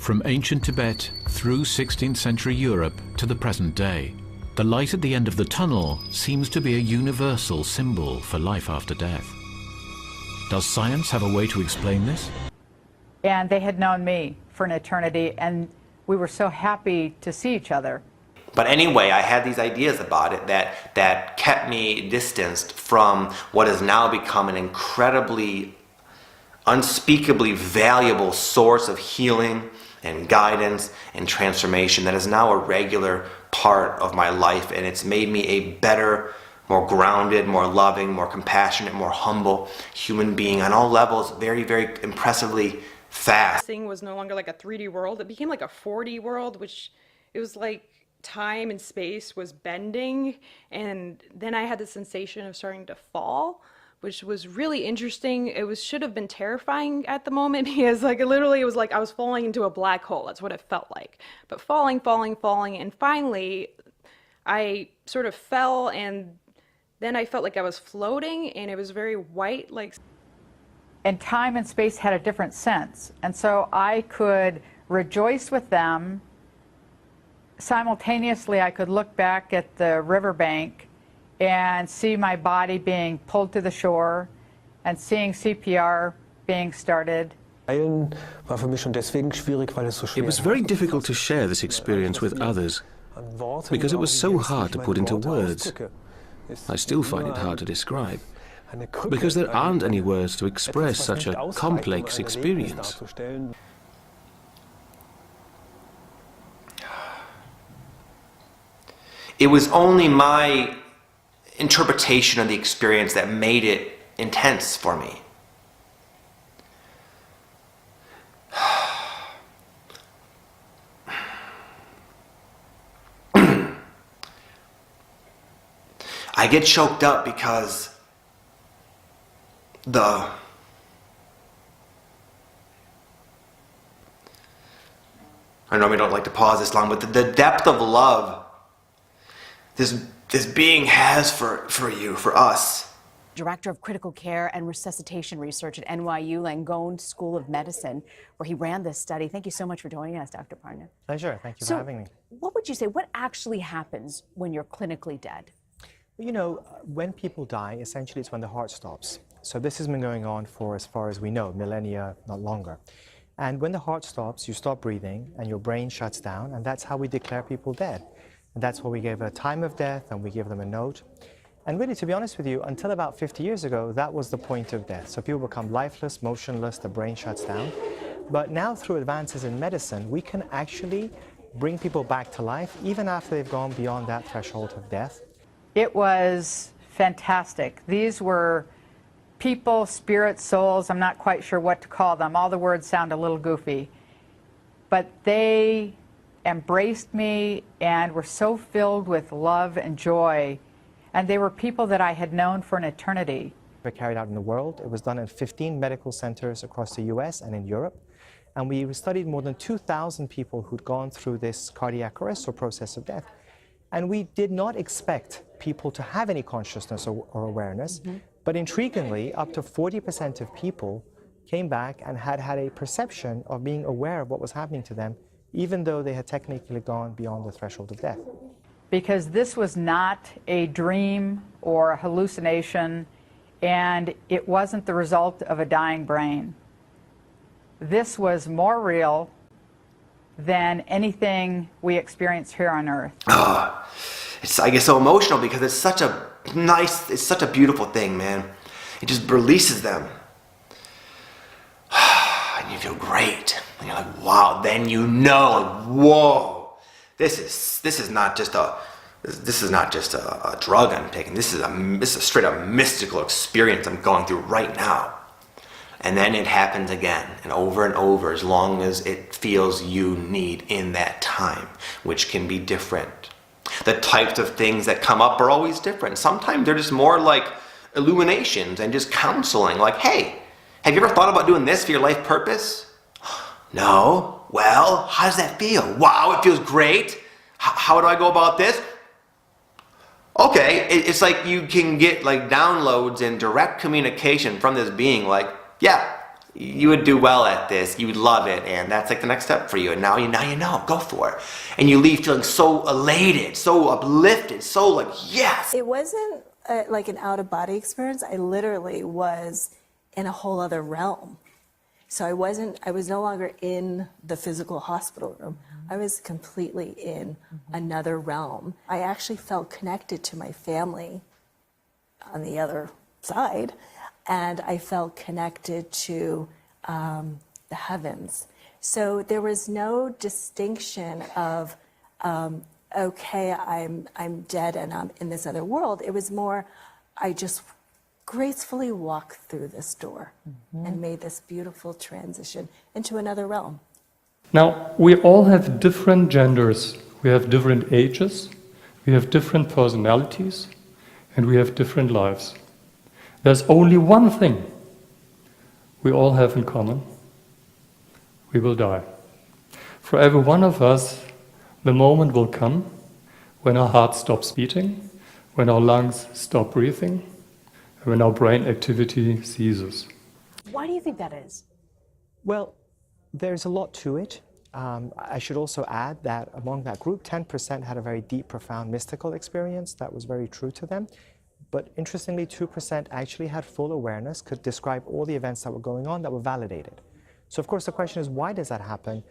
From ancient Tibet through 16th century Europe to the present day, the light at the end of the tunnel seems to be a universal symbol for life after death. Does science have a way to explain this? And they had known me for an eternity, and we were so happy to see each other. But anyway, I had these ideas about it that kept me distanced from what has now become an incredibly, unspeakably valuable source of healing and guidance and transformation that is now a regular part of my life, and it's made me a better, more grounded, more loving, more compassionate, more humble human being on all levels, very, very impressively fast. Thing was no longer like a 3D world, it became like a 4D world, which it was like time and space was bending, and then I had the sensation of starting to fall, which was really interesting. It should have been terrifying at the moment, because like literally it was like I was falling into a black hole. That's what it felt like. But falling, and finally I sort of fell, and then I felt like I was floating, and it was very white, like. And time and space had a different sense. And so I could rejoice with them. Simultaneously, I could look back at the riverbank and see my body being pulled to the shore and seeing CPR being started. It was very difficult to share this experience with others because it was so hard to put into words. I still find it hard to describe, because there aren't any words to express such a complex experience. It was only my interpretation of the experience that made it intense for me. I get choked up because I normally don't like to pause this long, but the depth of love this being has for you, for us. Director of Critical Care and Resuscitation Research at NYU Langone School of Medicine, where he ran this study. Thank you so much for joining us, Dr. Parna. Pleasure. Thank you for having me. What would you say, what actually happens when you're clinically dead? You know, when people die, essentially it's when the heart stops. So this has been going on for, as far as we know, millennia, not longer. And when the heart stops, you stop breathing and your brain shuts down, and that's how we declare people dead. And that's why we give a time of death and we give them a note. And really, to be honest with you, until about 50 years ago, that was the point of death. So people become lifeless, motionless, the brain shuts down. But now, through advances in medicine, we can actually bring people back to life even after they've gone beyond that threshold of death. It was fantastic. These were people, spirits, souls, I'm not quite sure what to call them. All the words sound a little goofy. But they embraced me and were so filled with love and joy. And they were people that I had known for an eternity. They were carried out in the world. It was done in 15 medical centers across the US and in Europe. And we studied more than 2,000 people who'd gone through this cardiac arrest or process of death. And we did not expect people to have any consciousness or awareness. But intriguingly, up to 40% of people came back and had a perception of being aware of what was happening to them, even though they had technically gone beyond the threshold of death. Because this was not a dream or a hallucination, and it wasn't the result of a dying brain. This was more real than anything we experience here on Earth. I get so emotional because it's such a nice, it's such a beautiful thing, man. It just releases them. And you feel great. And you're like, wow, then you know, whoa, this is not just a drug I'm taking. This is a straight up mystical experience I'm going through right now. And then it happens again and over as long as it feels you need in that time, which can be different. The types of things that come up are always different. Sometimes they're just more like illuminations and just counseling, like, hey, have you ever thought about doing this for your life purpose? No. Well, how does that feel? Wow, it feels great. How do I go about this? Okay, it's like you can get like downloads and direct communication from this being, like, yeah, you would do well at this, you would love it, and that's like the next step for you. And now you know, go for it. And you leave feeling so elated, so uplifted, so like, yes. It wasn't like an out-of-body experience. I literally was in a whole other realm. So I was no longer in the physical hospital room. I was completely in another realm. I actually felt connected to my family on the other side, and I felt connected to the heavens. So there was no distinction of, okay, I'm dead and I'm in this other world. It was more, I just gracefully walked through this door and made this beautiful transition into another realm. Now, we all have different genders, we have different ages, we have different personalities, and we have different lives. There's only one thing we all have in common: we will die. For every one of us, the moment will come when our heart stops beating, when our lungs stop breathing, and when our brain activity ceases. Why do you think that is? Well, there's a lot to it. I should also add that among that group, 10% had a very deep, profound mystical experience that was very true to them. But interestingly, 2% actually had full awareness, could describe all the events that were going on that were validated. So of course the question is, why does that happen?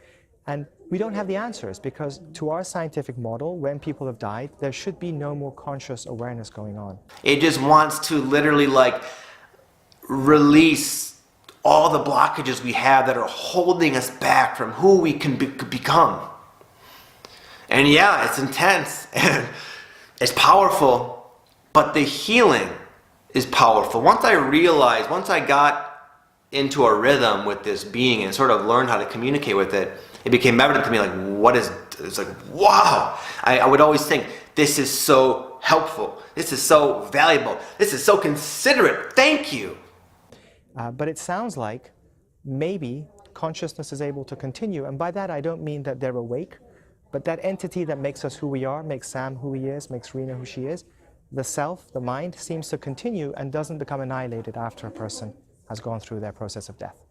And we don't have the answers, because to our scientific model, when people have died, there should be no more conscious awareness going on. It just wants to literally like release all the blockages we have that are holding us back from who we can become. And yeah, it's intense and it's powerful, but the healing is powerful. Once I got into a rhythm with this being and sort of learned how to communicate with it, it became evident to me, like, it's like, wow. I would always think, this is so helpful. This is so valuable. This is so considerate. Thank you. But it sounds like maybe consciousness is able to continue. And by that, I don't mean that they're awake, but that entity that makes us who we are, makes Sam who he is, makes Rena who she is, the self, the mind, seems to continue and doesn't become annihilated after a person has gone through their process of death.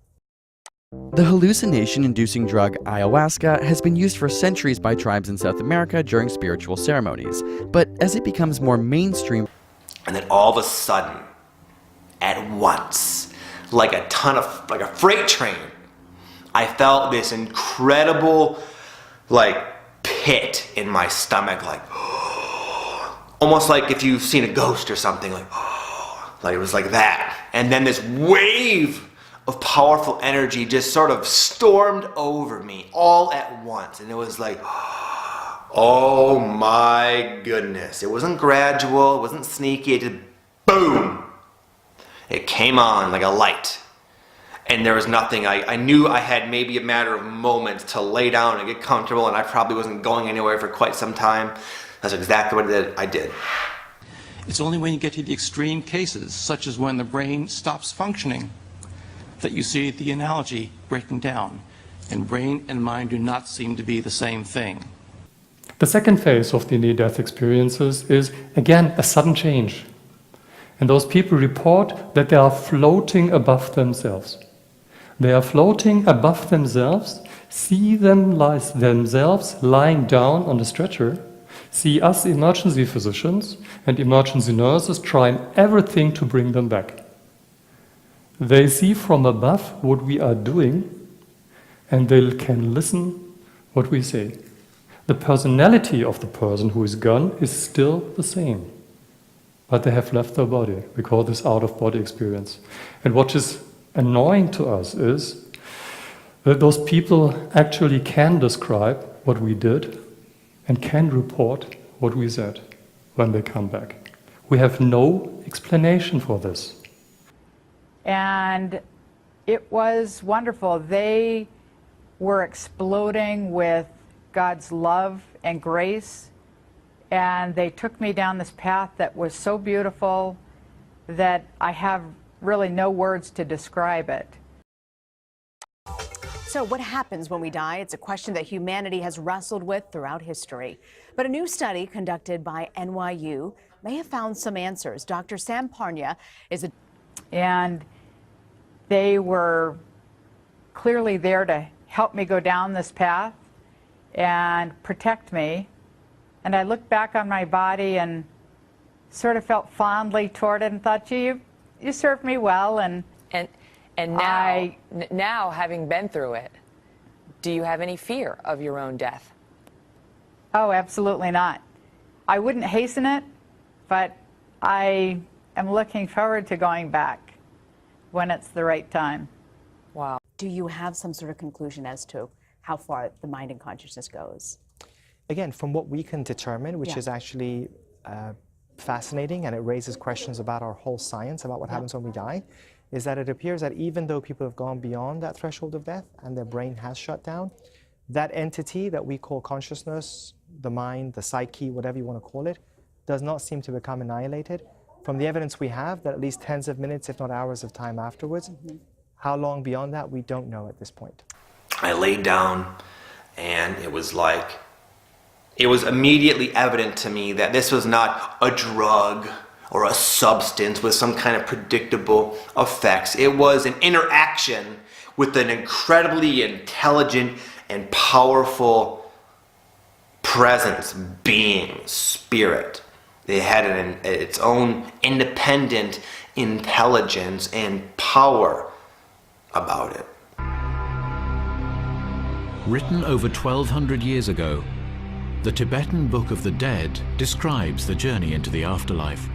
The hallucination-inducing drug ayahuasca has been used for centuries by tribes in South America during spiritual ceremonies. But as it becomes more mainstream... And then all of a sudden, at once, like a freight train, I felt this incredible, pit in my stomach, almost like if you've seen a ghost or something, it was like that. And then this wave of powerful energy just sort of stormed over me all at once. And it was like, oh my goodness. It wasn't gradual, it wasn't sneaky, it just boom. It came on like a light. And there was nothing, I knew I had maybe a matter of moments to lay down and get comfortable, and I probably wasn't going anywhere for quite some time. That's exactly what I did. It's only when you get to the extreme cases, such as when the brain stops functioning, that you see the analogy breaking down, and brain and mind do not seem to be the same thing. The second phase of the near-death experiences is, again, a sudden change. And those people report that they are floating above themselves. They are floating above themselves, see themselves lying down on the stretcher, see us emergency physicians and emergency nurses trying everything to bring them back. They see from above what we are doing, and they can listen what we say. The personality of the person who is gone is still the same, but they have left their body. We call this out-of-body experience. And what is annoying to us is that those people actually can describe what we did and can report what we said when they come back. We have no explanation for this. And it was wonderful. They were exploding with God's love and grace, and they took me down this path that was so beautiful that I have really no words to describe it. So what happens when we die? It's a question that humanity has wrestled with throughout history. But a new study conducted by NYU may have found some answers. Dr. Sam Parnia is a... And they were clearly there to help me go down this path and protect me. And I looked back on my body and sort of felt fondly toward it and thought, gee, you served me well. And now, having been through it, do you have any fear of your own death? Oh, absolutely not. I wouldn't hasten it, but I am looking forward to going back when it's the right time. Wow. Do you have some sort of conclusion as to how far the mind and consciousness goes? Again, from what we can determine, which is actually fascinating, and it raises questions about our whole science, about what happens when we die, is that it appears that even though people have gone beyond that threshold of death and their brain has shut down, that entity that we call consciousness, the mind, the psyche, whatever you want to call it, does not seem to become annihilated. From the evidence we have, that at least tens of minutes, if not hours of time afterwards. How long beyond that, we don't know at this point. I laid down, and it was immediately evident to me that this was not a drug or a substance with some kind of predictable effects. It was an interaction with an incredibly intelligent and powerful presence, being, spirit. It had its own independent intelligence and power about it. Written over 1,200 years ago, the Tibetan Book of the Dead describes the journey into the afterlife.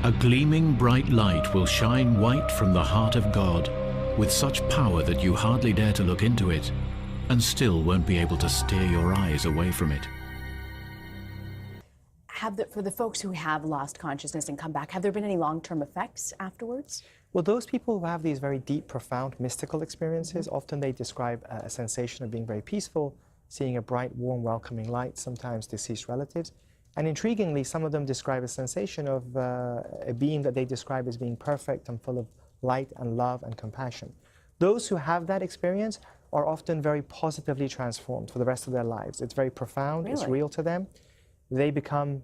A gleaming bright light will shine white from the heart of God, with such power that you hardly dare to look into it, and still won't be able to steer your eyes away from it. For the folks who have lost consciousness and come back, have there been any long-term effects afterwards? Well, those people who have these very deep, profound, mystical experiences, often they describe a sensation of being very peaceful, seeing a bright, warm, welcoming light, sometimes deceased relatives. And intriguingly, some of them describe a sensation of a being that they describe as being perfect and full of light and love and compassion. Those who have that experience are often very positively transformed for the rest of their lives. It's very profound, it's real to them. They become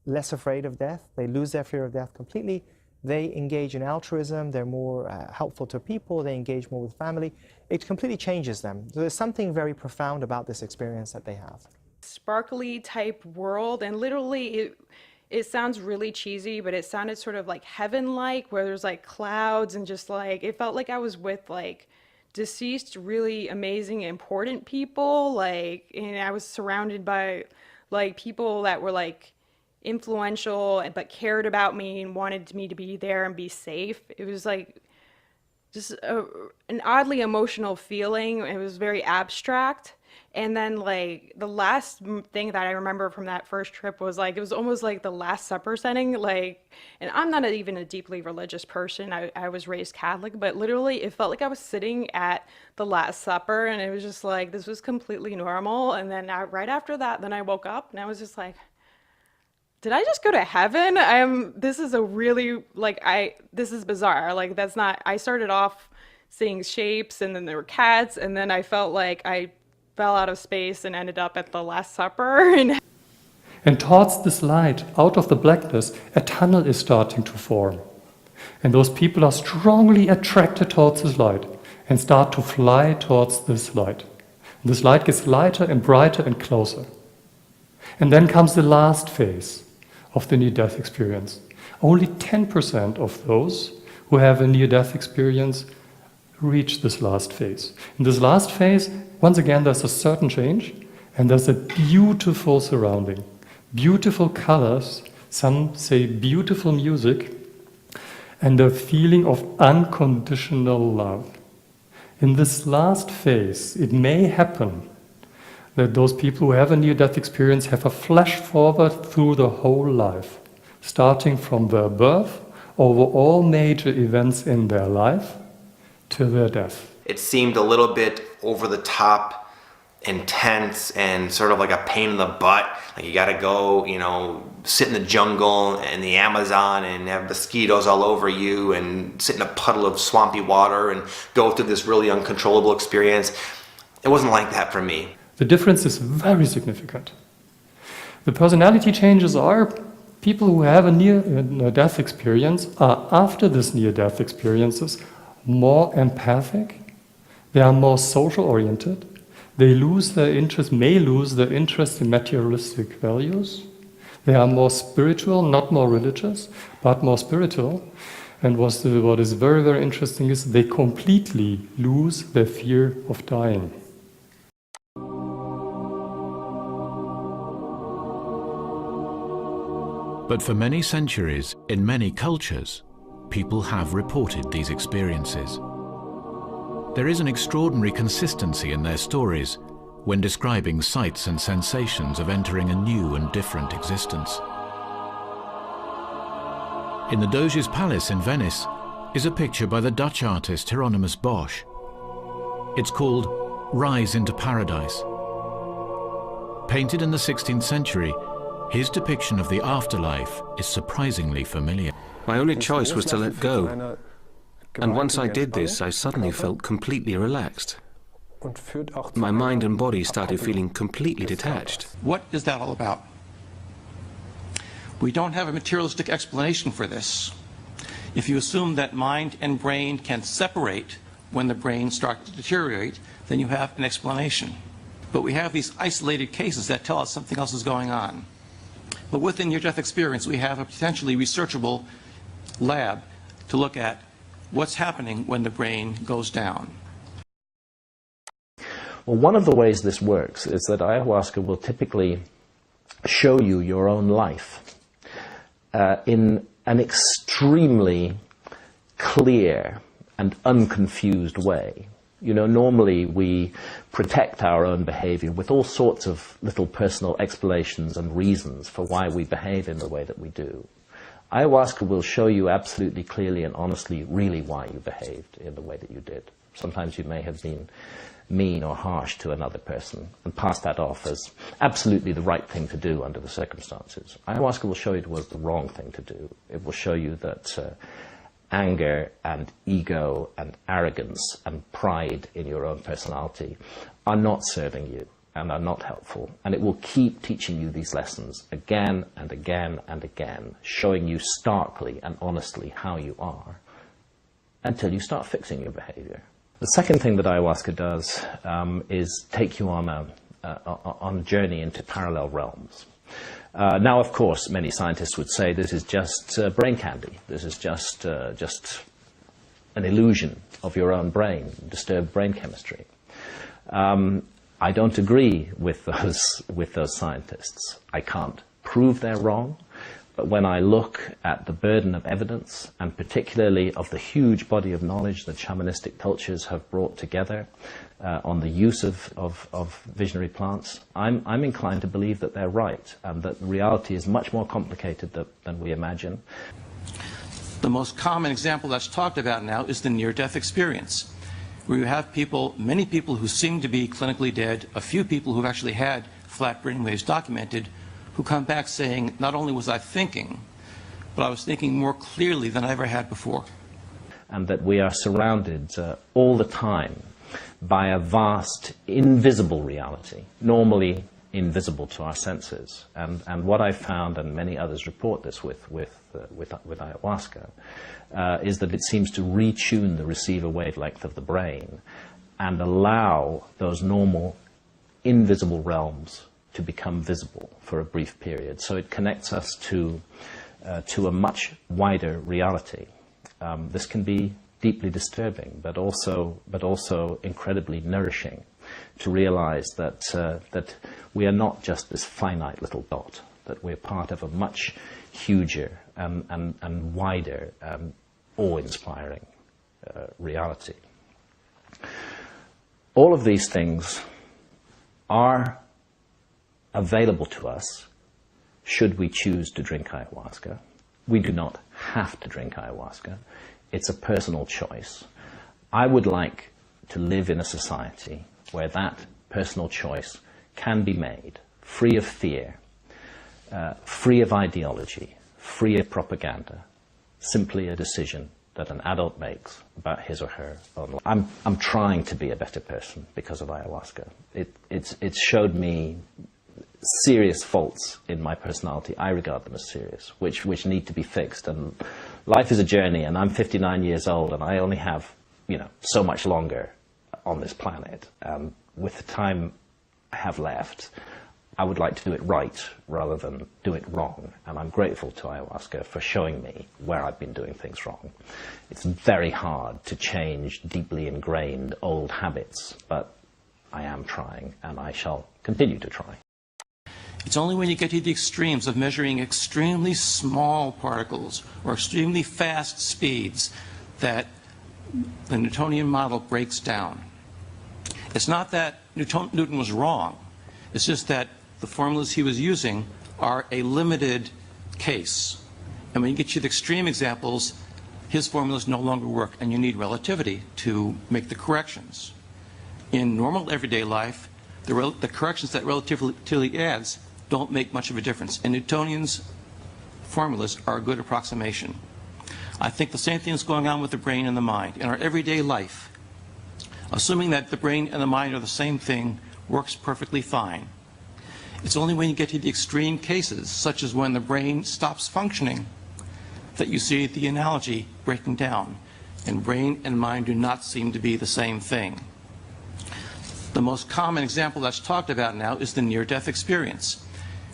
less afraid of death, they lose their fear of death completely. They engage in altruism, they're more helpful to people, they engage more with family. It completely changes them. So there's something very profound about this experience that they have. Sparkly type world, and literally it sounds really cheesy, but it sounded sort of like heaven-like, where there's like clouds and just like, it felt like I was with like deceased, really amazing, important people, like, and I was surrounded by like people that were like influential but cared about me and wanted me to be there and be safe. It was like just an oddly emotional feeling. It was very abstract. And then like the last thing that I remember from that first trip was like, it was almost like the Last Supper setting. Like, and I'm not even a deeply religious person. I was raised Catholic, but literally it felt like I was sitting at the Last Supper, and it was just like, this was completely normal. And then right after that, then I woke up and I was just like, did I just go to heaven? This is a really, this is bizarre. Like, that's not, I started off seeing shapes, and then there were cats, and then I felt like I fell out of space and ended up at the Last Supper. And towards this light, out of the blackness, a tunnel is starting to form. And those people are strongly attracted towards this light and start to fly towards this light. And this light gets lighter and brighter and closer. And then comes the last phase of the near-death experience. Only 10% of those who have a near-death experience reach this last phase. In this last phase, once again, there's a certain change, and there's a beautiful surrounding, beautiful colors, some say beautiful music, and a feeling of unconditional love. In this last phase, it may happen that those people who have a near-death experience have a flash forward through the whole life, starting from their birth over all major events in their life to their death. It seemed a little bit over the top, intense, and sort of like a pain in the butt. Like, you gotta go, sit in the jungle and the Amazon and have mosquitoes all over you and sit in a puddle of swampy water and go through this really uncontrollable experience. It wasn't like that for me. The difference is very significant. The personality changes are People who have a near-death experience are, after this near-death experiences, more empathic, they are more social-oriented, they may lose their interest in materialistic values, they are more spiritual, not more religious, but more spiritual. And what is very, very interesting is they completely lose their fear of dying. But for many centuries, in many cultures, people have reported these experiences. There is an extraordinary consistency in their stories when describing sights and sensations of entering a new and different existence. In the Doge's Palace in Venice is a picture by the Dutch artist Hieronymus Bosch. It's called Rise into Paradise. Painted in the 16th century, his depiction of the afterlife is surprisingly familiar. My only choice was to let go. And once I did this, I suddenly felt completely relaxed. My mind and body started feeling completely detached. What is that all about? We don't have a materialistic explanation for this. If you assume that mind and brain can separate when the brain starts to deteriorate, then you have an explanation. But we have these isolated cases that tell us something else is going on. But with the near-death experience, we have a potentially researchable lab to look at what's happening when the brain goes down. Well, one of the ways this works is that ayahuasca will typically show you your own life in an extremely clear and unconfused way. You know, normally we protect our own behavior with all sorts of little personal explanations and reasons for why we behave in the way that we do. Ayahuasca will show you absolutely clearly and honestly really why you behaved in the way that you did. Sometimes you may have been mean or harsh to another person and pass that off as absolutely the right thing to do under the circumstances. Ayahuasca will show you it was the wrong thing to do. It will show you that anger and ego and arrogance and pride in your own personality are not serving you and are not helpful. And it will keep teaching you these lessons again and again and again, showing you starkly and honestly how you are until you start fixing your behavior. The second thing that ayahuasca does is take you on a journey into parallel realms. Now, of course, many scientists would say this is just brain candy. This is just an illusion of your own brain, disturbed brain chemistry. I don't agree with those scientists. I can't prove they're wrong, but when I look at the burden of evidence, and particularly of the huge body of knowledge that shamanistic cultures have brought together on the use of visionary plants, I'm inclined to believe that they're right, and that reality is much more complicated than we imagine. The most common example that's talked about now is the near-death experience, where you have people, many people who seem to be clinically dead, a few people who've actually had flat brainwaves documented, who come back saying, not only was I thinking, but I was thinking more clearly than I ever had before. And that we are surrounded all the time by a vast, invisible reality, normally invisible to our senses. And what I've found, and many others report this with ayahuasca, is that it seems to retune the receiver wavelength of the brain and allow those normal, invisible realms to become visible for a brief period. So it connects us to a much wider reality. This can be deeply disturbing, but also incredibly nourishing, to realize that we are not just this finite little dot, that we're part of a much huger and wider, awe-inspiring reality. All of these things are available to us should we choose to drink ayahuasca. We do not have to drink ayahuasca. It's a personal choice. I would like to live in a society where that personal choice can be made, free of fear, free of ideology, free of propaganda, simply a decision that an adult makes about his or her own life. I'm trying to be a better person because of ayahuasca. It's showed me serious faults in my personality. I regard them as serious, which need to be fixed. And life is a journey, and I'm 59 years old, and I only have, so much longer on this planet. And with the time I have left, I would like to do it right rather than do it wrong. And I'm grateful to ayahuasca for showing me where I've been doing things wrong. It's very hard to change deeply ingrained old habits, but I am trying, and I shall continue to try. It's only when you get to the extremes of measuring extremely small particles or extremely fast speeds that the Newtonian model breaks down. It's not that Newton was wrong. It's just that the formulas he was using are a limited case. And when you get to the extreme examples, his formulas no longer work, and you need relativity to make the corrections. In normal everyday life, the corrections that relativity adds don't make much of a difference. And Newtonian's formulas are a good approximation. I think the same thing is going on with the brain and the mind. In our everyday life, assuming that the brain and the mind are the same thing works perfectly fine. It's only when you get to the extreme cases, such as when the brain stops functioning, that you see the analogy breaking down, and brain and mind do not seem to be the same thing. The most common example that's talked about now is the near-death experience,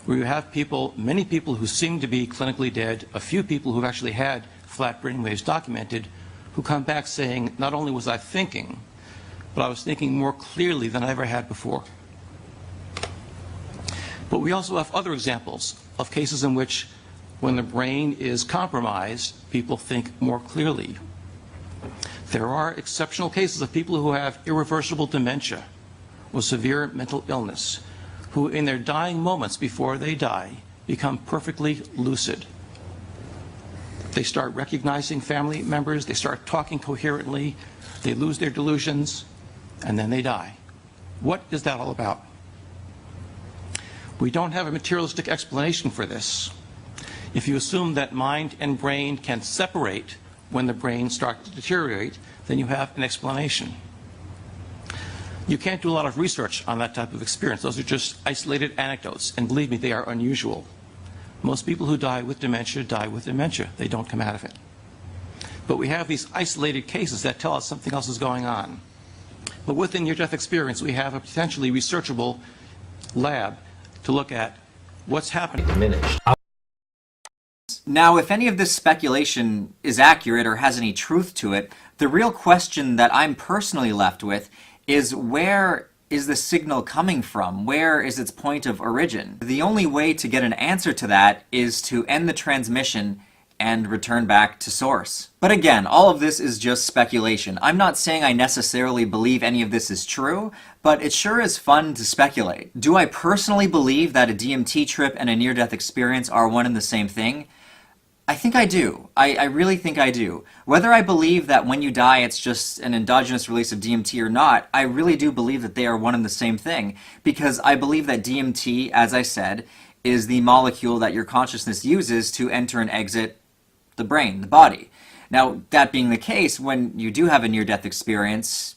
where you have people, many people who seem to be clinically dead, a few people who've actually had flat brain waves documented, who come back saying, not only was I thinking, but I was thinking more clearly than I ever had before. But we also have other examples of cases in which, when the brain is compromised, people think more clearly. There are exceptional cases of people who have irreversible dementia or severe mental illness, who in their dying moments before they die become perfectly lucid. They start recognizing family members, they start talking coherently, they lose their delusions, and then they die. What is that all about? We don't have a materialistic explanation for this. If you assume that mind and brain can separate when the brain starts to deteriorate, then you have an explanation. You can't do a lot of research on that type of experience. Those are just isolated anecdotes, and believe me, they are unusual. Most people who die with dementia die with dementia. They don't come out of it. But we have these isolated cases that tell us something else is going on. But with the near-death experience, we have a potentially researchable lab to look at what's happening. Now, if any of this speculation is accurate or has any truth to it, the real question that I'm personally left with is, where is the signal coming from? Where is its point of origin? The only way to get an answer to that is to end the transmission and return back to source. But again, all of this is just speculation. I'm not saying I necessarily believe any of this is true, but it sure is fun to speculate. Do I personally believe that a DMT trip and a near-death experience are one and the same thing? I think I do. I really think I do. Whether I believe that when you die it's just an endogenous release of DMT or not, I really do believe that they are one and the same thing, because I believe that DMT, as I said, is the molecule that your consciousness uses to enter and exit the brain, the body. Now, that being the case, when you do have a near-death experience,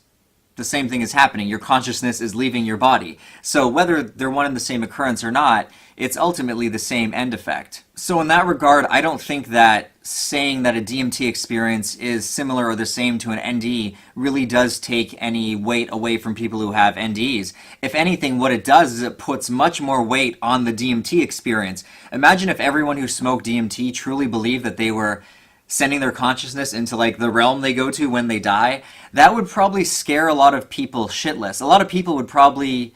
the same thing is happening. Your consciousness is leaving your body. So whether they're one and the same occurrence or not, it's ultimately the same end effect. So in that regard, I don't think that saying that a DMT experience is similar or the same to an NDE really does take any weight away from people who have NDEs. If anything, what it does is it puts much more weight on the DMT experience. Imagine if everyone who smoked DMT truly believed that they were sending their consciousness into like the realm they go to when they die. That would probably scare a lot of people shitless. A lot of people would probably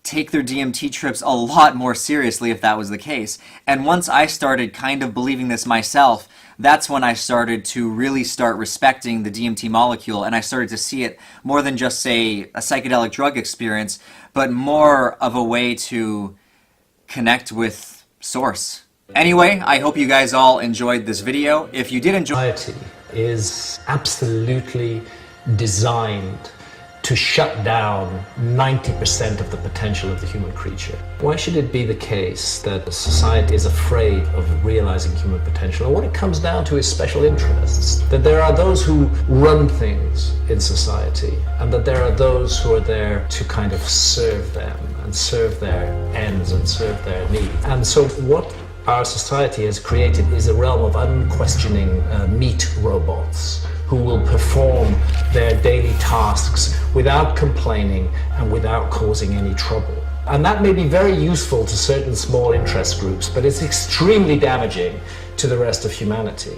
take their DMT trips a lot more seriously if that was the case. And once I started kind of believing this myself, that's when I started to really start respecting the DMT molecule, and I started to see it more than just, say, a psychedelic drug experience, but more of a way to connect with source. Anyway, I hope you guys all enjoyed this video. If you did enjoy... Society is absolutely designed to shut down 90% of the potential of the human creature. Why should it be the case that society is afraid of realizing human potential? And what it comes down to is special interests. That there are those who run things in society, and that there are those who are there to kind of serve them. And and serve their ends and serve their needs. And so what our society has created is a realm of unquestioning meat robots who will perform their daily tasks without complaining and without causing any trouble. And that may be very useful to certain small interest groups, but it's extremely damaging to the rest of humanity.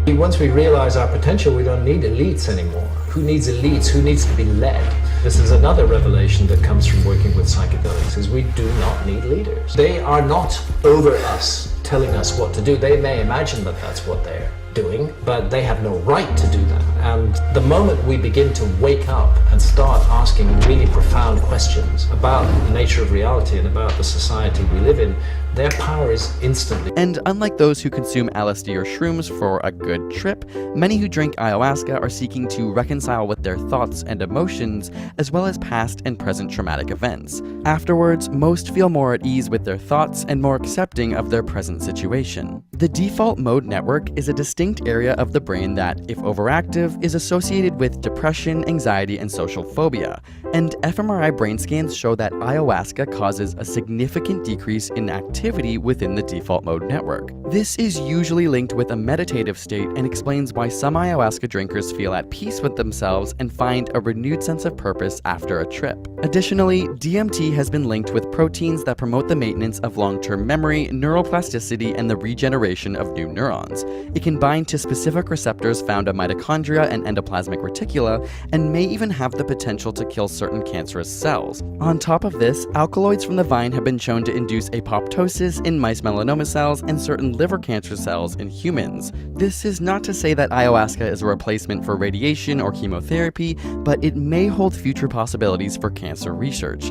Once we realize our potential, we don't need elites anymore. Who needs elites? Who needs to be led? This is another revelation that comes from working with psychedelics, is we do not need leaders. They are not over us, telling us what to do. They may imagine that that's what they're doing, but they have no right to do that. And the moment we begin to wake up and start asking really profound questions about the nature of reality and about the society we live in, their power is instantly. And unlike those who consume LSD or shrooms for a good trip, many who drink ayahuasca are seeking to reconcile with their thoughts and emotions, as well as past and present traumatic events. Afterwards, most feel more at ease with their thoughts and more accepting of their present situation. The default mode network is a distinct area of the brain that, if overactive, is associated with depression, anxiety, and social phobia. And fMRI brain scans show that ayahuasca causes a significant decrease in activity within the default mode network. This is usually linked with a meditative state and explains why some ayahuasca drinkers feel at peace with themselves and find a renewed sense of purpose after a trip. Additionally, DMT has been linked with proteins that promote the maintenance of long-term memory, neuroplasticity, and the regeneration of new neurons. It can bind to specific receptors found in mitochondria and endoplasmic reticula, and may even have the potential to kill certain cancerous cells. On top of this, alkaloids from the vine have been shown to induce apoptosis in mice melanoma cells and certain liver cancer cells in humans. This is not to say that ayahuasca is a replacement for radiation or chemotherapy, but it may hold future possibilities for cancer research.